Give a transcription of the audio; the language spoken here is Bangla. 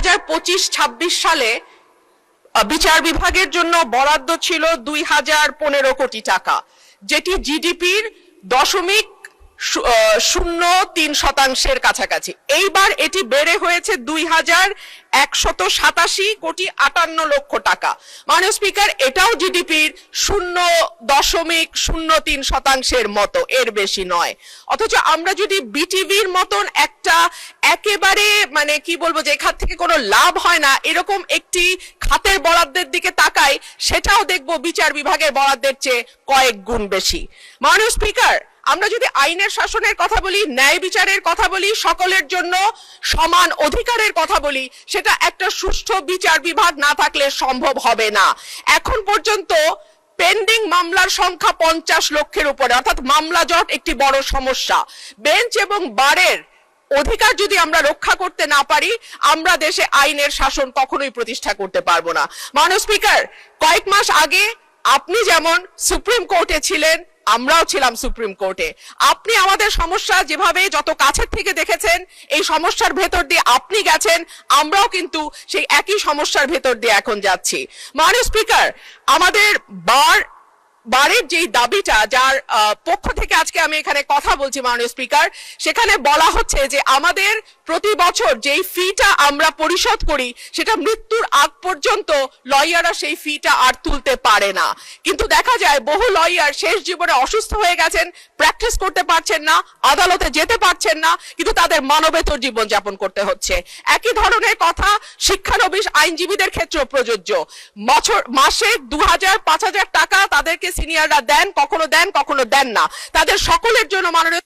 2025-26 সালে বিচার বিভাগের জন্য বরাদ্দ ছিল 2015 কোটি টাকা, যেটি জিডিপির 0.03% কাছাকাছি। এইবার এটি বেড়ে হয়েছে 2187 কোটি 58 লক্ষ টাকা। মাননীয় স্পিকার, এটাও জিডিপির 0.03% মতো, এর বেশি নয়। অথচ আমরা যদি বিটিভির মতন একটা একেবারে মানে কি বলবো, যে খাত থেকে কোনো লাভ হয় না এরকম একটি খাতের বরাদ্দের দিকে তাকাই, সেটাও দেখবো বিচার বিভাগের বরাদ্দের চেয়ে কয়েক গুণ বেশি। মাননীয় স্পিকার, আমরা যদি আইনের শাসনের কথা বলি, ন্যায় বিচারের কথা বলি, সকলের জন্য সমান অধিকারের কথা বলি, সেটা একটা সুষ্ঠু বিচার বিভাগ না থাকলে সম্ভব হবে না। এখন পর্যন্ত পেন্ডিং মামলার সংখ্যা 50 লক্ষের উপরে, অর্থাৎ মামলা জট একটি বড় সমস্যা। বেঞ্চ এবং বারের অধিকার যদি আমরা রক্ষা করতে না পারি, আমরা দেশে আইনের শাসন কখনোই প্রতিষ্ঠা করতে পারবো না। মাননীয় স্পিকার, কয়েক মাস আগে আপনি যেমন সুপ্রিম কোর্টে ছিলেন, আমরাও ছিলাম সুপ্রিম কোর্টে। আপনি আমাদের সমস্যা যেভাবে যত কাছের থেকে দেখেছেন, এই সমস্যার ভেতর দিয়ে আপনি গেছেন, আমরাও কিন্তু সেই একই সমস্যার ভেতর দিয়ে এখন যাচ্ছি। মাননীয় স্পিকার, আমাদের বারের যেই দাবিটা, যার পক্ষ থেকে আজকে আমি এখানে কথা বলছি মাননীয় স্পিকার, সেখানে বলা হচ্ছে যে আমাদের প্রতি বছর যেই ফিটা আমরা পরিশোধ করি, সেটা মৃত্যুর আগ পর্যন্ত লয়াররা সেই ফিটা আর তুলতে পারে না। কিন্তু দেখা যায় বহু লয়ার শেষ জীবনে অসুস্থ হয়ে গেছেন, প্র্যাকটিস করতে পারছেন না, আদালতে যেতে পারছেন না, কিন্তু তাদের মানবেতর জীবন যাপন করতে হচ্ছে। একই ধরনের কথা শিক্ষানবিশ আইনজীবীদের ক্ষেত্রেও প্রযোজ্য। মাসে 2000-5000 টাকা তাদেরকে সিনিয়ররা দেন, কখনো দেন না। তাদের সকলের জন্য মাননীয়